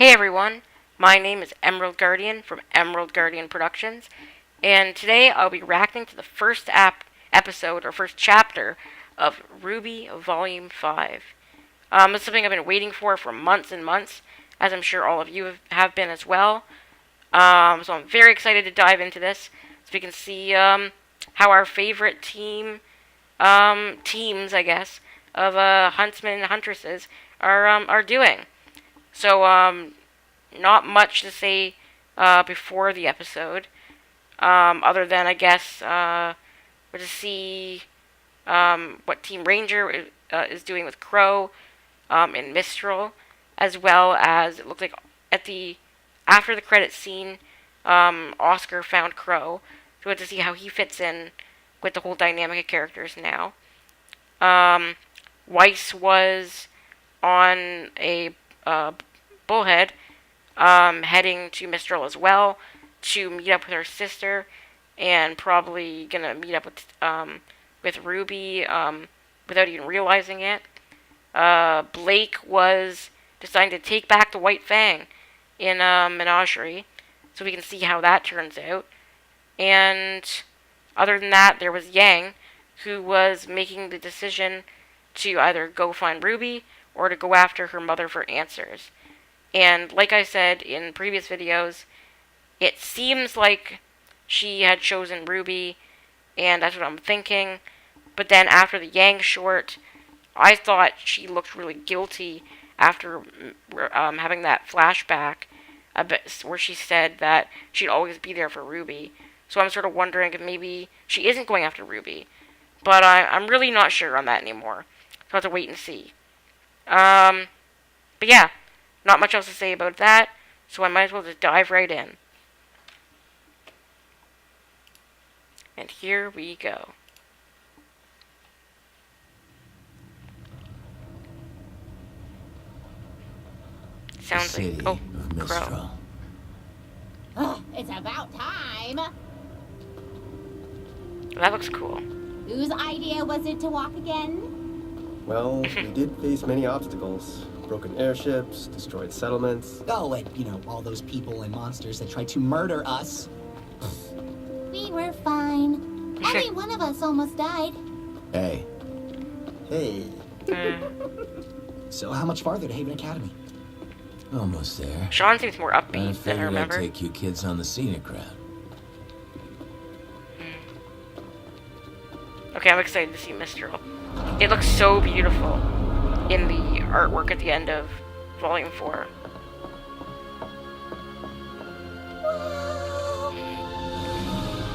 Hey everyone, my name is Emerald Guardian from Emerald Guardian Productions, and today I'll be reacting to the first episode or first chapter of RWBY Volume 5. It's something I've been waiting for months and months, as I'm sure all of you have been as well. So I'm very excited to dive into this, so we can see how our favorite teams, I guess, of huntsmen and huntresses are doing. So, not much to say before the episode, other than, I guess, we're to see what Team Ranger is doing with Crow in Mistral, as well as it looked like after the credits scene, Oscar found Crow, so we have to see how he fits in with the whole dynamic of characters now. Weiss was on a Bullhead, heading to Mistral as well to meet up with her sister, and probably gonna meet up with RWBY without even realizing it. Blake was deciding to take back the White Fang in Menagerie, so we can see how that turns out. And other than that, there was Yang, who was making the decision to either go find RWBY or to go after her mother for answers. And like I said in previous videos, it seems like she had chosen RWBY, and that's what I'm thinking. But then after the Yang short, I thought she looked really guilty after having that flashback where she said that she'd always be there for RWBY. So I'm sort of wondering if maybe she isn't going after RWBY. But I'm really not sure on that anymore. So I'll have to wait and see. But yeah, not much else to say about that, so I might as well just dive right in. And here we go. Sounds like Crow. Oh, it's about time. That looks cool. Whose idea was it to walk again? Well, we did face many obstacles. Broken airships, destroyed settlements. Oh, and, all those people and monsters that tried to murder us. We were fine. Only one of us almost died. Hey. Hey. So how much farther to Haven Academy? Almost there. Sean seems more upbeat than I remember. I'd take you kids on the scenic route. Okay, I'm excited to see Mistral. It looks so beautiful in the artwork at the end of Volume 4.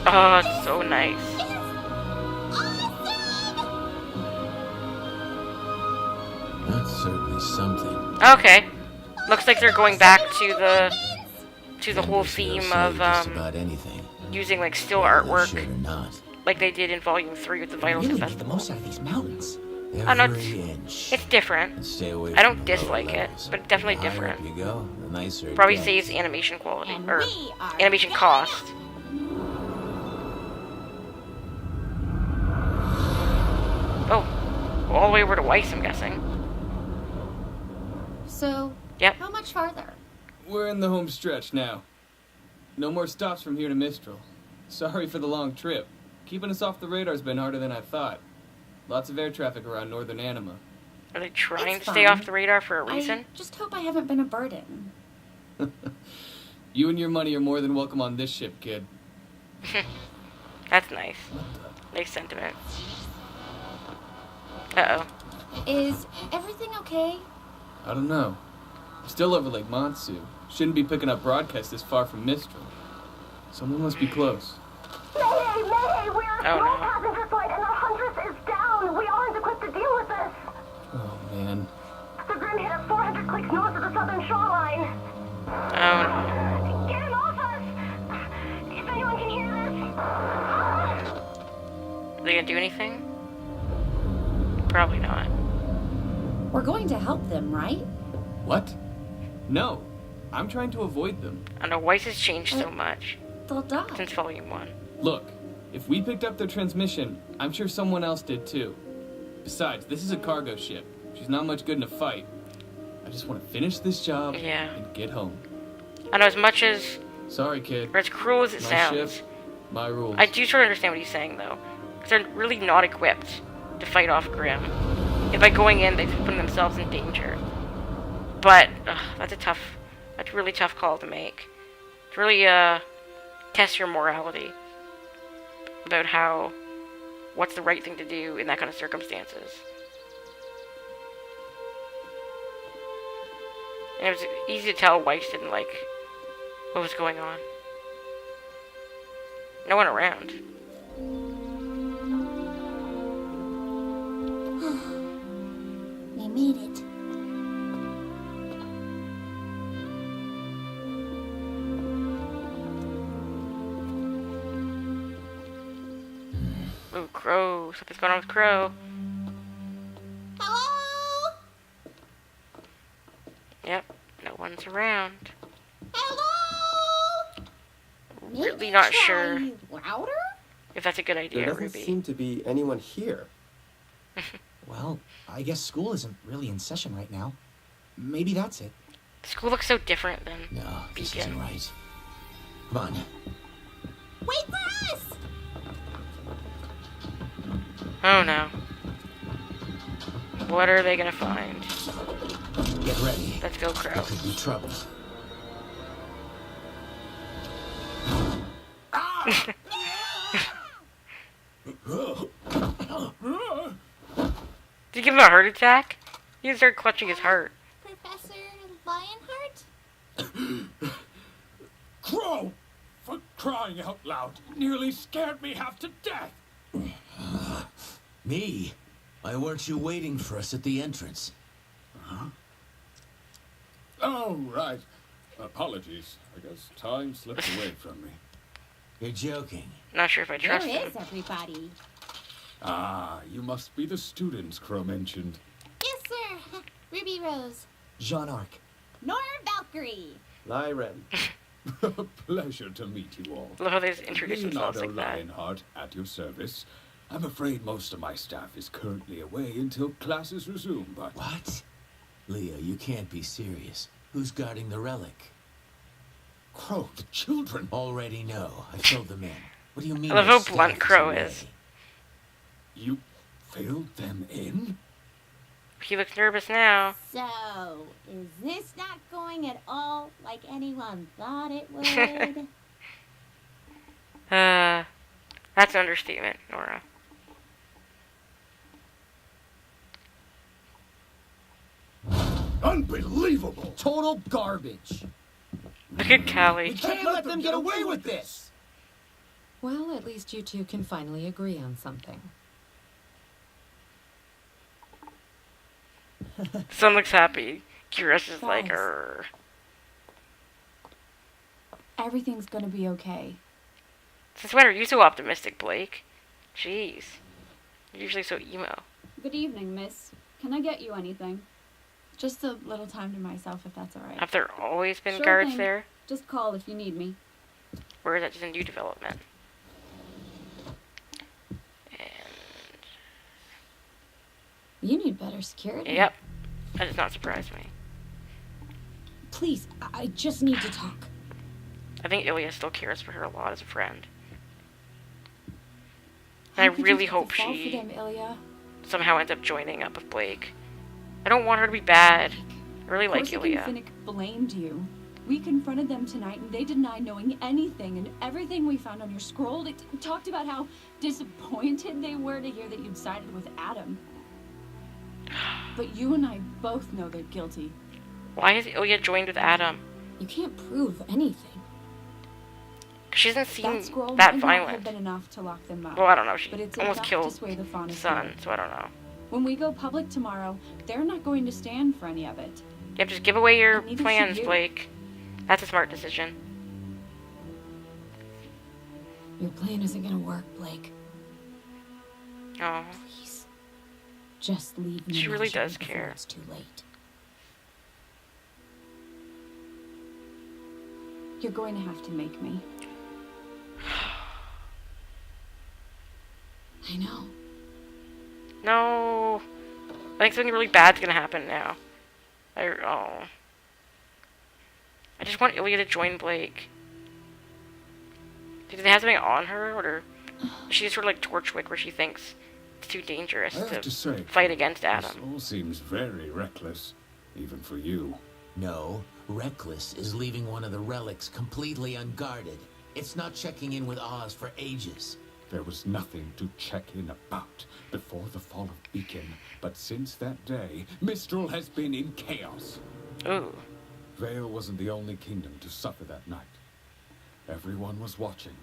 Oh, it's so nice. That's certainly something. Okay. Looks like they're going back to the whole theme of just about anything. using like still artwork Should or not. like they did in Volume 3 with the Vitals Really make the Festival. most out of these mountains. Every inch. It's different. And stay away I don't from the lower dislike it, levels. but it's definitely The higher different. up you go, the nicer it Probably gets. saves animation quality And or we are animation back. cost. Oh, all the way over to Weiss, I'm guessing. So, Yep. how much farther? We're in the home stretch now. No more stops from here to Mistral. Sorry for the long trip. Keeping us off the radar's been harder than I thought. Lots of air traffic around northern Anima. Are they trying It's to stay fine. off the radar for a reason? I just hope I haven't been a burden. You and your money are more than welcome on this ship, kid. That's nice. Nice sentiment. Uh-oh. Is everything okay? I don't know. I'm still over Lake Matsu. Shouldn't be picking up broadcasts this far from Mistral. Someone must be close. Mayday! Mayday! We're a Oh, small no. passenger flight and our Huntress is down! We aren't equipped to deal with this! Oh, man. The Grim hit us 400 clicks north of the southern shoreline. Oh, no. Get him off us! If anyone can hear this... Are they gonna do anything? Probably not. We're going to help them, right? What? No. I'm trying to avoid them. I know Weiss has changed so much They'll die. since Volume 1. Look, if we picked up their transmission, I'm sure someone else did too. Besides, this is a cargo ship. She's not much good in a fight. I just want to finish this job Yeah. and get home. I know, as much as, Sorry, kid. or as cruel as it My sounds, ship, my rules. I do sort of understand what he's saying, though. Because they're really not equipped to fight off Grimm. And by going in, they've put themselves in danger. But, that's a really tough call to make. To really, test your morality about what's the right thing to do in that kind of circumstances. And it was easy to tell Weiss didn't like what was going on. No one around. We made it. Ooh, Crow. Something's going on with Crow. Hello? Yep, no one's around. Hello? Really Maybe not try sure louder? if that's a good There idea, doesn't Ruby. seem to be anyone here. Well, I guess school isn't really in session right now. Maybe that's it. School looks so different than No, this Beacon. isn't right. Come on. Wait for us! Oh no. What are they gonna find? Get ready. Let's go, Crow. There could be trouble. Did you give him a heart attack? He started clutching his heart. Professor Lionheart? Crow! For crying out loud, nearly scared me half to death. Me? Why weren't you waiting for us at the entrance? Oh, right. Apologies. I guess time slipped away from me. You're joking. Not sure if I trust Where him. is everybody? Ah, you must be the students Crow mentioned. Yes, sir. Ruby Rose. Jean Arc. Nora Valkyrie. Lyren. Pleasure to meet you all. Love how they just introduce themselves Leonardo like that. Lionheart, at your service. I'm afraid most of my staff is currently away until classes resume, but... What? Leo, you can't be serious. Who's guarding the relic? Crow, the children! Already know. I filled them in. What do you mean? I love your how blunt staff Crow away? is. You filled them in? He looks nervous now. So, is this not going at all like anyone thought it would? That's an understatement, Nora. Unbelievable! Total garbage. Look at Callie. We can't let them get away with this. Well, at least you two can finally agree on something. Son looks happy. Kira's just like, Guys. Err. Everything's gonna be okay. Since when are you so optimistic, Blake? Jeez. You're usually so emo. Good evening, miss. Can I get you anything? Just a little time to myself, if that's alright. Have there always been Sure guards thing. there? Just call if you need me. Or is that just a new development? And You need better security. yep. That does not surprise me. Please, I just need to talk. I think Ilya still cares for her a lot as a friend. How And I could really you hope fall she for them, Ilya? somehow ends up joining up with Blake. I don't want her to be bad. I really like Corsican Ilya. Finnick blamed you. We confronted them tonight and they denied knowing anything, and everything we found on your scroll, it talked about how disappointed they were to hear that you'd sided with Adam. But you and I both know they're guilty. Why is Ilya joined with Adam? You can't prove anything. 'Cause she doesn't seem That scroll that might not have violent. been enough to lock them up. Well, I don't know. She But it's almost enough killed to sway the Fauna's son, vote. so I don't know. When we go public tomorrow, they're not going to stand for any of it. Yep, just give away your And neither plans, should you. Blake. That's a smart decision. Your plan isn't gonna work, Blake. Oh, Please. Just leave me. She really alone does before care. It's too late. You're going to have to make me. I know. no. I think something really bad's gonna happen now. I just want Ilya to join Blake. Do they have something on her, or is she just sort of like Torchwick, where she thinks it's too dangerous I have to say, fight against this Adam? all seems very reckless, even for you. No, reckless is leaving one of the relics completely unguarded. It's not checking in with Oz for ages. There was nothing to check in about before the fall of Beacon, but since that day, Mistral has been in chaos. Ooh. Vale wasn't the only kingdom to suffer that night. Everyone was watching.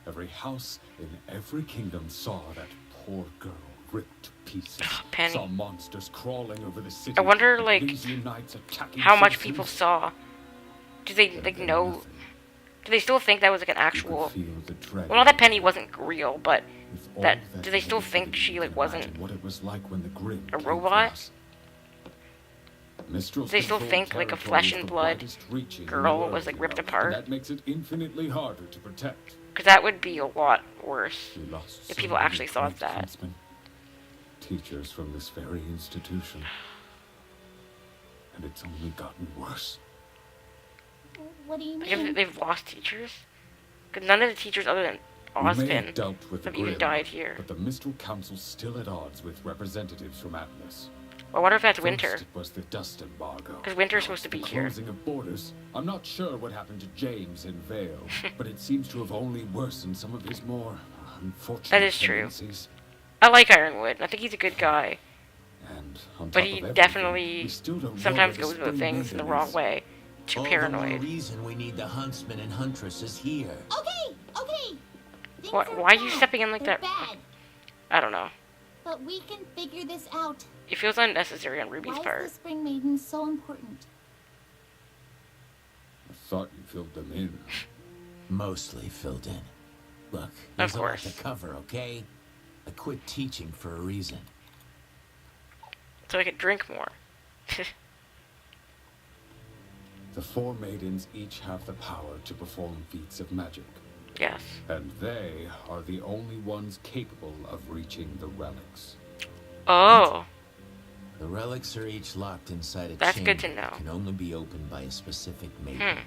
Every house in every kingdom saw that poor girl ripped to pieces. Penny. Saw monsters crawling over the city. I wonder, like, Elysian Knights attacking how much citizens. people saw. Do they, like, know... Nothing. Do they still think that was, like, an You actual... could feel the dread. Well, not that Penny wasn't real, but... If all That, that do they still was think hidden, she, you like, can wasn't imagine what it was like when the Grim a came for robot? us. Mistral's They still controlled think, like, a territory flesh is and the blood widest reaching in the girl world, was, like, you ripped know, apart? and that makes it infinitely harder to protect. Because that would be a lot worse. We lost If so people many actually thought great that. huntsmen, teachers from this very institution. And it's only gotten worse. What do you Like, mean? they've lost teachers? Because none of the teachers other than We may Ozpin have dealt with the have even Grim, died here. but the Mistral Council's still at odds with representatives from Atlas. I wonder if that's First, Winter. it was the dust embargo. Because Winter's supposed to be The here. closing of borders. I'm not sure what happened to James in Vale, but it seems to have only worsened some of his more unfortunate That is true. tendencies. I like Ironwood. I think he's a good guy. And on But top he of everything, definitely we still don't know sometimes where goes the about Spring things in the Maiden wrong is. way. Too All the more paranoid. reason we need the huntsmen and huntresses here. Okay. Things Why are are you bad. stepping in like They're that? Bad, I don't know. but we can figure this out. It feels unnecessary on Why Ruby's is part. the Spring Maiden so important? I thought you filled them in. Mostly filled in. Look, there's a lot course. to cover, okay? I quit teaching for a reason. So I could drink more. The four maidens each have the power to perform feats of magic, Yes. and they are the only ones capable of reaching the relics. Oh. The relics are each locked inside a That's chamber good to know. that can only be opened by a specific maiden.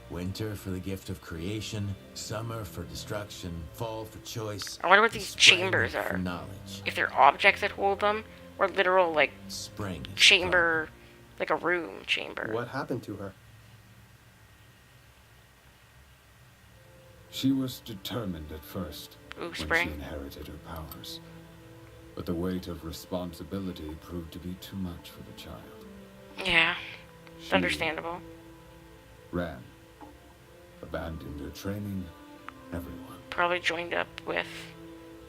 Winter for the gift of creation, summer for destruction, fall for choice. I wonder what and these spring chambers for are. knowledge. If they're objects that hold them, or literal, like, Spring is chamber, like a room chamber. What happened to her? She was determined at first Ooh, when she Spring. inherited her powers. But the weight of responsibility proved to be too much for the child. Yeah. It's She understandable. ran, abandoned her training, everyone. Probably joined up with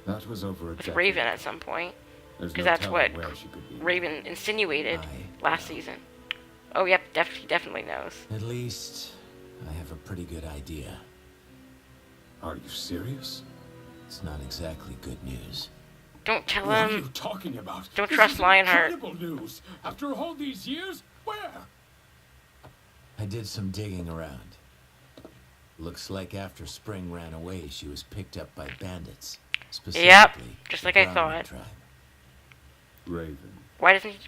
That was over a decade. Raven at some point. There's Because no that's telling what where she could be. Raven insinuated I last know. season. Oh, yep, he definitely knows. At least, I have a pretty good idea. Are you serious? It's not exactly good news. Don't tell What are him. you talking about? Don't This trust is Lionheart. Incredible news. After all these years, where? I did some digging around. Looks like after Spring ran away, she was picked up by bandits. Specifically, just the like I Brahmin thought. tribe. Raven. Why doesn't he...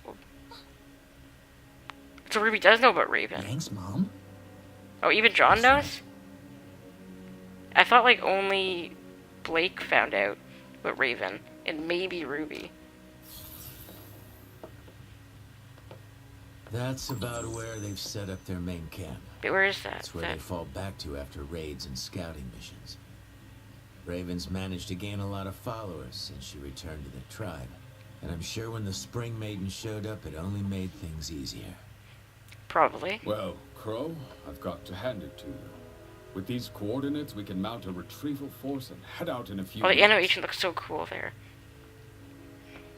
So Ruby does know about Raven. Thanks, Mom. Oh, even John That's right. knows? I thought, like, only Blake found out about Raven. And maybe Ruby. That's about where they've set up their main camp. But where is that? That's where they fall back to after raids and scouting missions. Raven's managed to gain a lot of followers since she returned to the tribe. And I'm sure when the Spring Maiden showed up, it only made things easier. Probably. Well, Crow, I've got to hand it to you. With these coordinates, we can mount a retrieval force and head out in a few Oh, the weeks. animation looks so cool there.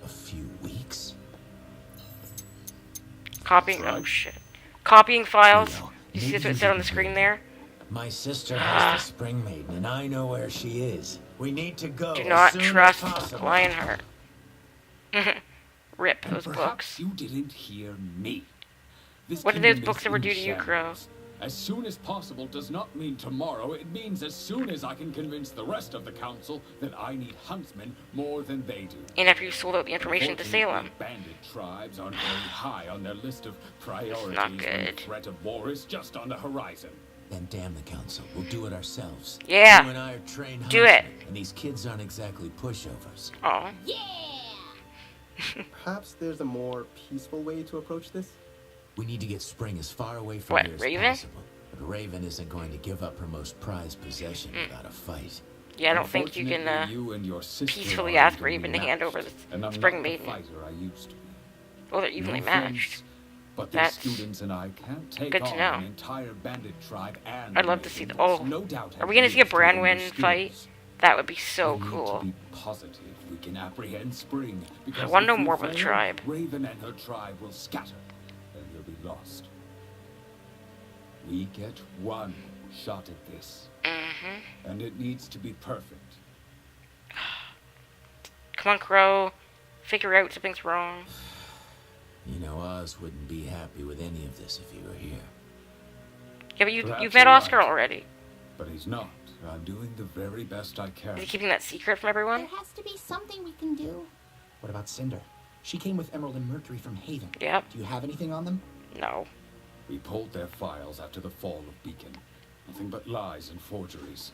A few weeks? Copying... That's Oh, right. shit. Copying files. Leo, You see maybe that's what it you said on the didn't screen hear there? My sister has the Spring Maiden, and I know where she is. We need to go Do as not soon as trust possible. Lionheart. Rip And those perhaps books. you didn't hear me. This What are those kingdom books is that were in due to you, Crow? shambles. As soon as possible does not mean tomorrow. It means as soon as I can convince the rest of the council that I need huntsmen more than they do. And after you sold out the information to Salem. Bandit tribes aren't very high on their list of priorities not when good. the threat of war is just on the horizon. Then damn the council. We'll do it ourselves. Yeah. You and I are trained Do it. huntsmen, and these kids aren't exactly pushovers. Oh. Perhaps there's a more peaceful way to approach this? We need to get Spring as far away from What, here as Raven? possible. But Raven isn't going to give up her most prized possession without a fight. Yeah, I don't think you can Unfortunately, you and your sister peacefully aren't ask gonna be Raven to hand over the matched, and I'm Spring not Maiden. the fighter I used to be. Well, they're evenly No matched. offense, but the That's students and I can't take good to on know. an entire bandit tribe and I'd love to see Maidens. the. Oh, No doubt are we gonna see a have used all Branwen your fight? skills. That would be so We need cool. to be positive we can apprehend Spring. Because I want to if know we more about the fail, tribe. Raven and her tribe will scatter, and you'll be lost. We get one shot at this, and it needs to be perfect. Come on, Crow. Figure out something's wrong. You know, Oz wouldn't be happy with any of this if he were here. Yeah, but Perhaps you've met you're Oscar right. already. But he's not. I'm doing the very best I can. Is he keeping that secret from everyone? There has to be something we can do. What about Cinder? She came with Emerald and Mercury from Haven. Yep. Do you have anything on them? No. We pulled their files after the fall of Beacon. Nothing but lies and forgeries.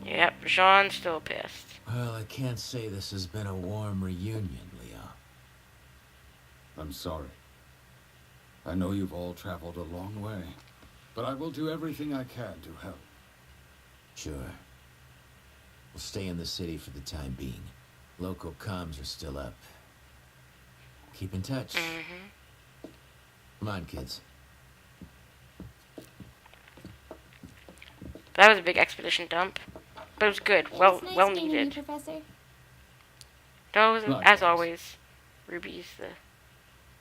Yep, Jean's still pissed. Well, I can't say this has been a warm reunion, Leo. I'm sorry. I know you've all traveled a long way, but I will do everything I can to help. Sure. We'll stay in the city for the time being. Local comms are still up. Keep in touch. Come on, kids. That was a big expedition dump. But it was good. Well, It's nice well meeting needed. you, Professor. No, as Likewise. always, Ruby's the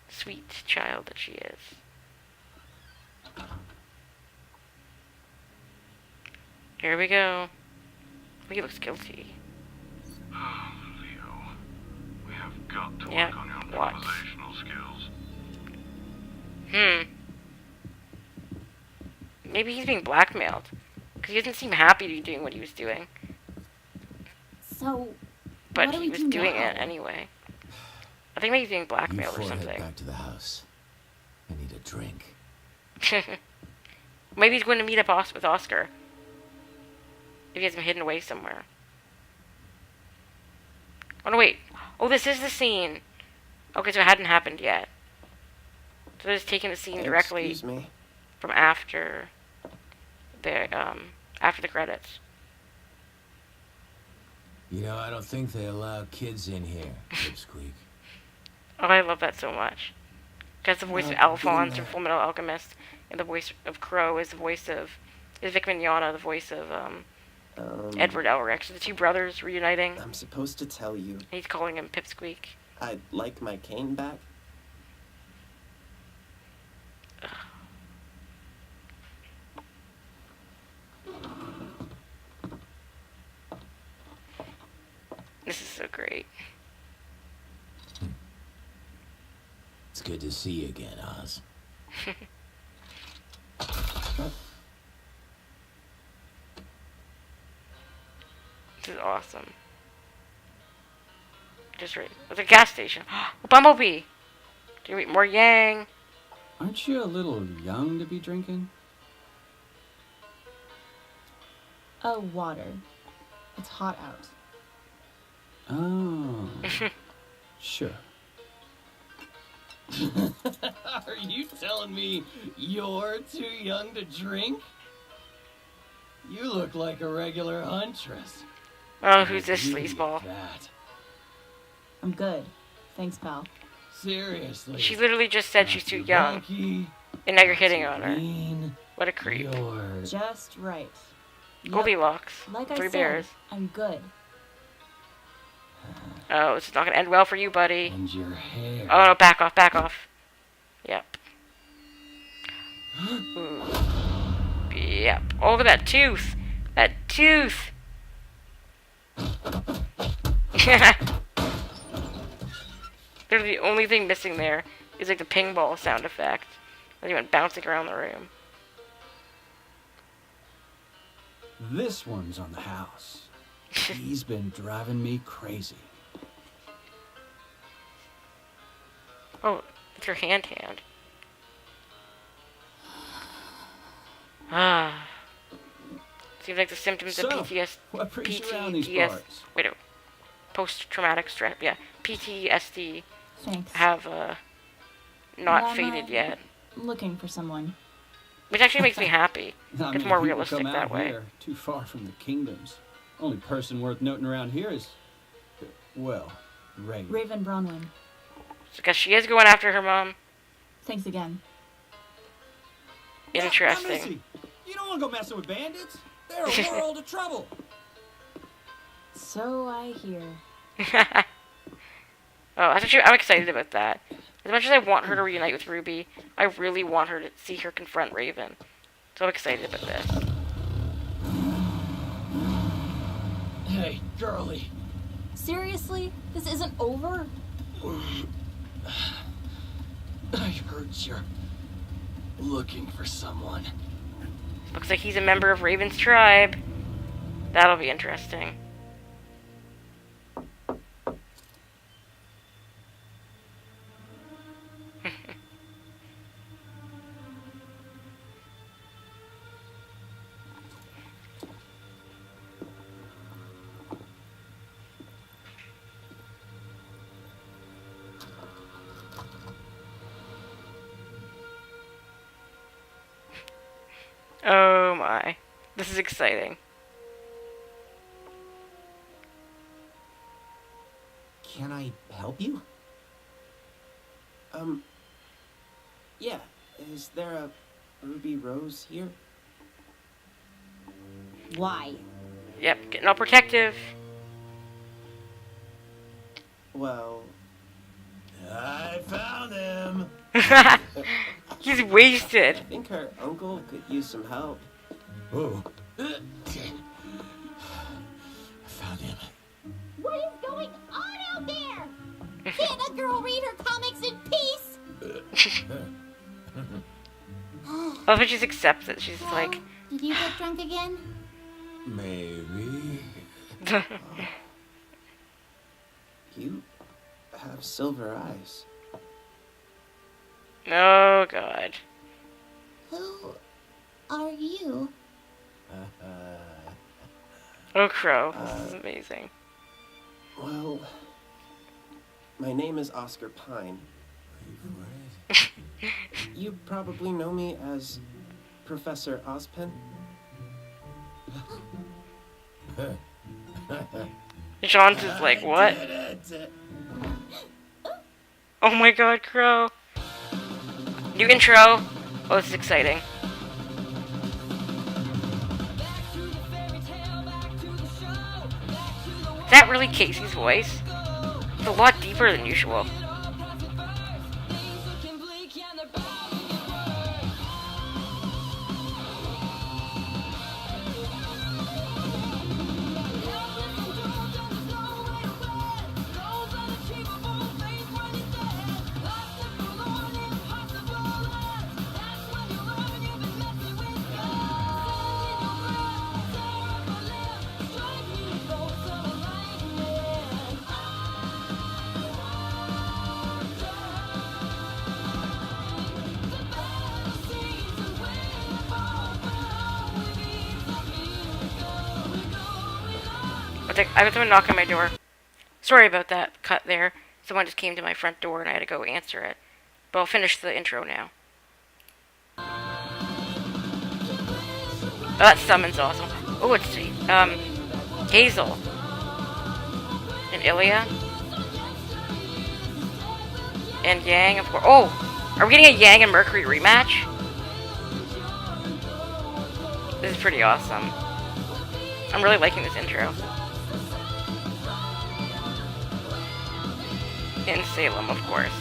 sweet child that she is. Here we go. He looks guilty. Leo, we have got to Yeah, work on your what? improvisational skills. Maybe he's being blackmailed. Because he doesn't seem happy to be doing what he was doing. So, But what do he we was do doing now? it anyway. I think maybe he's being You blackmailed or four head something. back to the house. I need a drink. Maybe he's going to meet up with Oscar. If he has him hidden away somewhere. Oh no, wait. Oh, this is the scene. Okay, so it hadn't happened yet. So they're just taking the scene directly Excuse me. from after the credits. You know, I don't think they allow kids in here, Pipsqueak. Oh, I love that so much. Because the voice of Alphonse from Full Metal Alchemist, and the voice of Crow is Vic Mignogna, the voice of Edward Elric. So the two brothers reuniting. I'm supposed to tell you And he's calling him Pipsqueak. I'd like my cane back. This is so great. It's good to see you again, Oz. This is awesome. Just right. It's a gas station. Bumblebee! Do you eat more Yang? Aren't you a little young to be drinking? Oh, water. It's hot out. Oh. Sure. Are you telling me you're too young to drink? You look like a regular huntress. Oh, who's this Beauty sleazeball? at that. I'm good. Thanks, pal. Seriously. She literally just said she's too Not young. bulky, And now you're hitting on her. lean, What a creep. You're... Just right. Yep. Goldilocks. Like I Three said, bears. I'm good. Oh, it's not gonna end well for you, buddy. And your hair. Oh no, back off, back off. Yep. Ooh. Yep. Oh, look at that tooth. That tooth. Literally the only thing missing there is like the ping ball sound effect. He went bouncing around the room. This one's on the house. He's been driving me crazy. Oh, it's your hand. Ah. Seems like the symptoms of what brings you around these parts? Wait, post-traumatic stress. Yeah, PTSD. Thanks. Have not Well, faded yet. Looking for someone. Which actually makes me happy. I It's mean, more people realistic come that out way. here, too far from the kingdoms. Only person worth noting around here is, well, Raven. Raven Bronwyn. Because she is going after her mom. Thanks again. Interesting. Now, Missy, you don't want to go messing with bandits. They're a world of trouble. So I hear. I'm excited about that. As much as I want her to reunite with Ruby, I really want her to see her confront Raven. So I'm excited about this. Hey, girlie. Seriously? This isn't over? I heard you're looking for someone. Looks like he's a member of Raven's tribe. That'll be interesting. Oh my. This is exciting. Can I help you? Yeah. Is there a ruby rose here? Why? Yep, getting all protective. Well... I found him! He's wasted. I think her uncle could use some help. Oh. I found him. What is going on out there? Can't a girl read her comics in peace? I love how she just accepts it. She's like... Did you get drunk again? Maybe. You have silver eyes. Oh, God. Who are you? Oh, Crow. This is amazing. Well, my name is Oscar Pine. You probably know me as Professor Ozpen. John's is like, what? Oh my God, Crow. New intro. Oh, this is exciting. Is that really Casey's voice? It's a lot deeper than usual. I have someone knock on my door. Sorry about that cut there. Someone just came to my front door and I had to go answer it. But I'll finish the intro now. Oh, that summon's awesome. Oh, let's see. Hazel. And Ilya. And Yang, of course. Oh! Are we getting a Yang and Mercury rematch? This is pretty awesome. I'm really liking this intro. In Salem, of course.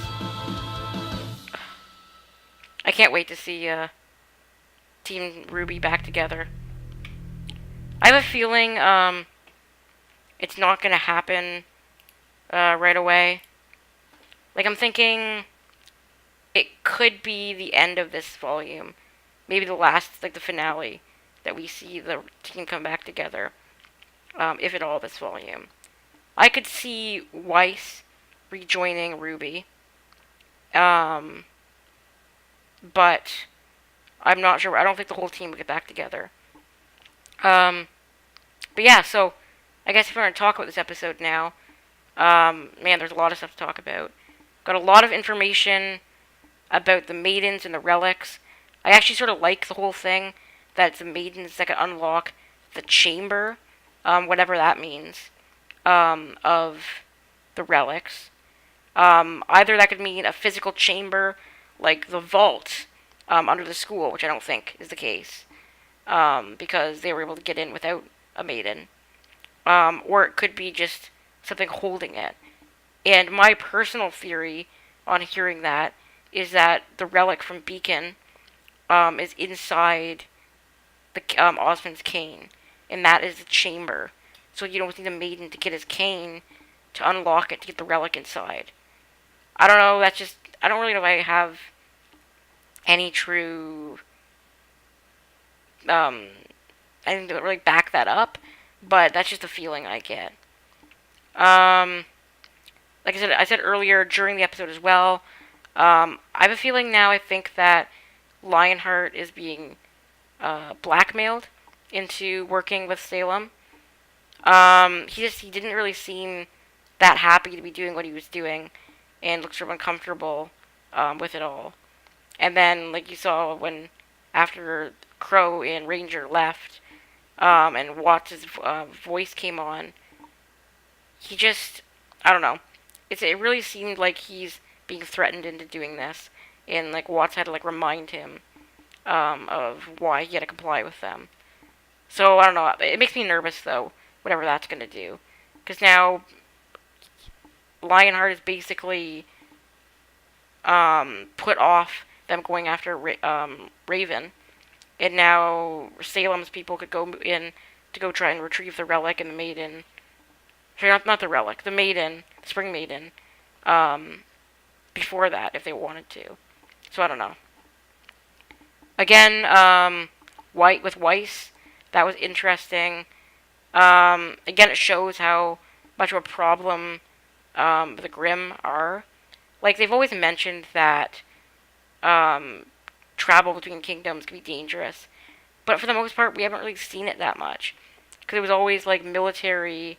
I can't wait to see Team RWBY back together. I have a feeling it's not gonna happen right away. Like, I'm thinking it could be the end of this volume. Maybe the last, like the finale, that we see the team come back together. If at all, this volume. I could see Weiss rejoining RWBY. But I'm not sure. I don't think the whole team would get back together. But yeah, so I guess if we're going to talk about this episode now, man, there's a lot of stuff to talk about. Got a lot of information about the Maidens and the relics. I actually sort of like the whole thing, that it's the Maidens that can unlock the chamber, whatever that means, of the relics. Either that could mean a physical chamber, like the vault under the school, which I don't think is the case, because they were able to get in without a maiden. Or it could be just something holding it. And my personal theory on hearing that is that the relic from Beacon is inside the Osmond's cane, and that is the chamber. So you don't need a maiden to get his cane to unlock it to get the relic inside. I don't know, that's just, I don't really know if I have any true, anything to really back that up, but that's just the feeling I get. Like I said earlier during the episode as well, I have a feeling now, I think that Lionheart is being blackmailed into working with Salem. He didn't really seem that happy to be doing what he was doing, and looked sort of uncomfortable with it all. And then, like you saw when after Crow and Ranger left, and Watts' voice came on, he just, I don't know. It really seemed like he's being threatened into doing this, and like Watts had to like remind him of why he had to comply with them. So I don't know. It makes me nervous though, whatever that's gonna do, because now Lionheart is basically put off them going after Raven, and now Salem's people could go in to go try and retrieve the relic and the maiden. Sorry, not the relic, the maiden, the Spring Maiden, before that, if they wanted to. So I don't know. Again, with Weiss, that was interesting. Again, it shows how much of a problem the Grimm are. Like, they've always mentioned that travel between kingdoms can be dangerous, but for the most part, we haven't really seen it that much, because it was always like military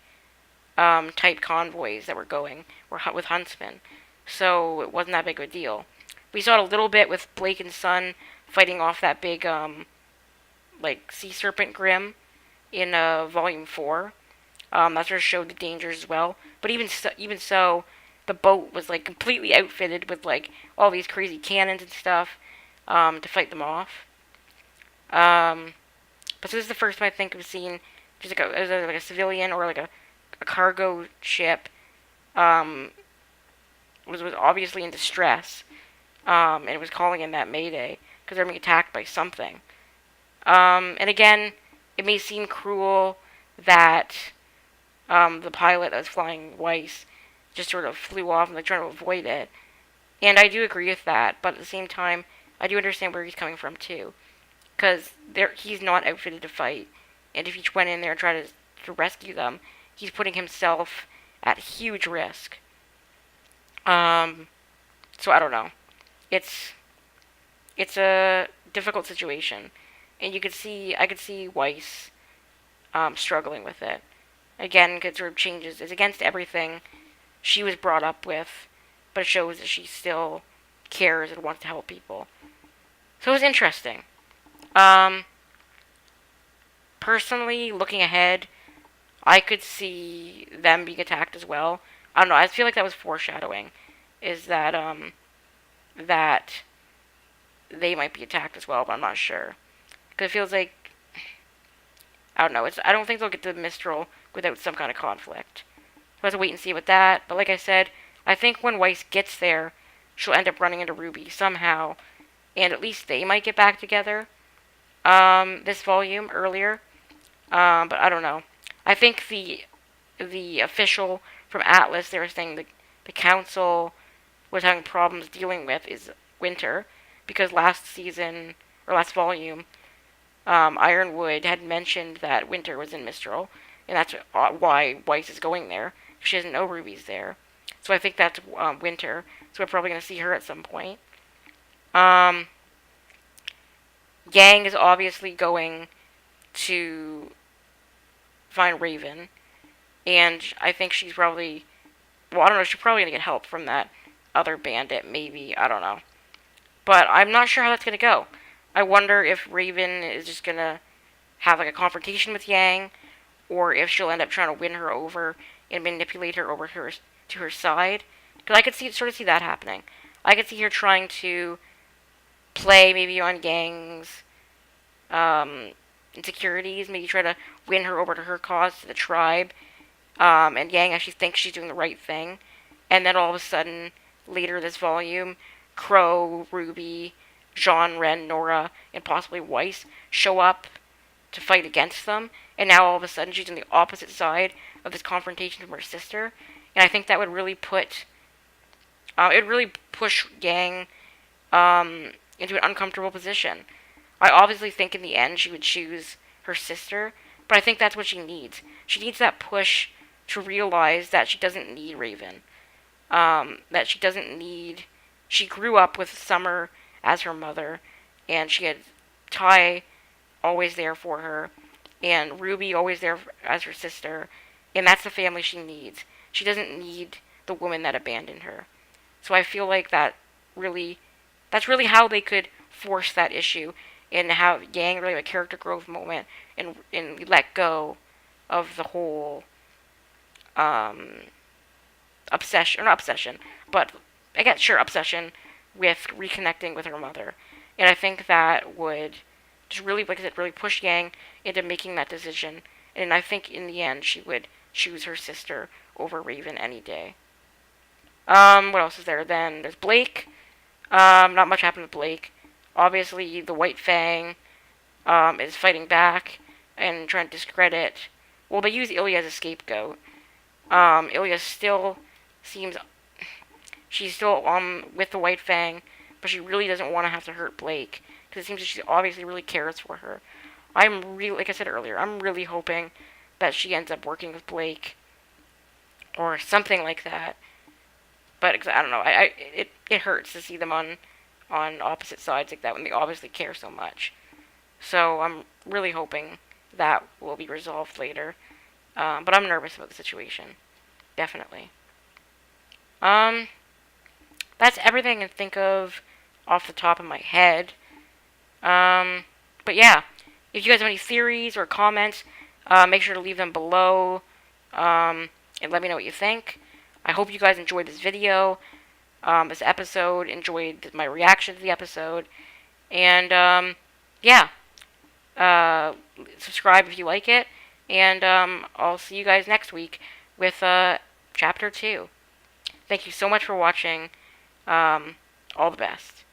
type convoys that were going, with huntsmen, so it wasn't that big of a deal. We saw it a little bit with Blake and Son fighting off that big like sea serpent Grimm in volume 4. That sort of showed the dangers as well. But even so, the boat was like completely outfitted with like all these crazy cannons and stuff to fight them off. But so this is the first time I think I've seen just like a civilian or like a cargo ship was obviously in distress, and it was calling in that mayday because they're being attacked by something. And again, it may seem cruel that the pilot that was flying Weiss just sort of flew off and like trying to avoid it. And I do agree with that, but at the same time, I do understand where he's coming from too, because he's not outfitted to fight, and if he went in there and tried to rescue them, he's putting himself at huge risk. So I don't know. It's a difficult situation, and I could see Weiss struggling with it. Again, because it sort of changes. It's against everything she was brought up with, but it shows that she still cares and wants to help people. So it was interesting. Personally, looking ahead, I could see them being attacked as well. I don't know, I feel like that was foreshadowing, is that that they might be attacked as well, but I'm not sure. Because it feels like, I don't know, I don't think they'll get to Mistral without some kind of conflict. We'll have to wait and see with that, but like I said, I think when Weiss gets there, she'll end up running into RWBY somehow, and at least they might get back together this volume earlier, but I don't know. I think the official from Atlas, they were saying the council was having problems dealing with is Winter, because last season, or last volume, Ironwood had mentioned that Winter was in Mistral, and that's why Weiss is going there. She doesn't know Ruby's there. So I think that's Winter, so we're probably going to see her at some point. Yang is obviously going to find Raven, and I think she's probably, well, I don't know, she's probably going to get help from that other bandit, maybe, I don't know. But I'm not sure how that's going to go. I wonder if Raven is just going to have like a confrontation with Yang, or if she'll end up trying to win her over and manipulate her over to her side. Because I could sort of see that happening. I could see her trying to play maybe on Yang's insecurities, maybe try to win her over to her cause, to the tribe, and Yang actually thinks she's doing the right thing, and then all of a sudden, later this volume, Crow, Ruby, Jean, Ren, Nora, and possibly Weiss show up to fight against them, and now all of a sudden she's on the opposite side of this confrontation with her sister, and I think that would really push Yang into an uncomfortable position. I obviously think in the end she would choose her sister, but I think that's what she needs. She needs that push to realize that she doesn't need Raven. That she doesn't need... She grew up with Summer as her mother, and she had Tai always there for her, and Ruby always there as her sister, and that's the family she needs. She doesn't need the woman that abandoned her. So I feel like that's really how they could force that issue, and have Yang really have a character growth moment, and let go of the whole obsession with reconnecting with her mother. And I think that would just really, like I said, really push Yang into making that decision. And I think in the end she would choose her sister over Raven any day. What else is there then? There's Blake. Not much happened with Blake. Obviously, the White Fang is fighting back and trying to discredit... Well, they use Ilya as a scapegoat. Ilya still seems... She's still with the White Fang, but she really doesn't want to have to hurt Blake, because it seems that she obviously really cares for her. I'm really, like I said earlier, I'm really hoping that she ends up working with Blake, or something like that. But I don't know, it hurts to see them on opposite sides like that when they obviously care so much. So I'm really hoping that will be resolved later. But I'm nervous about the situation. Definitely. That's everything I can think of off the top of my head. But yeah, if you guys have any theories or comments, make sure to leave them below, and let me know what you think. I hope you guys enjoyed this video, this episode, enjoyed my reaction to the episode, and yeah, subscribe if you like it, and I'll see you guys next week with Chapter 2. Thank you so much for watching. All the best.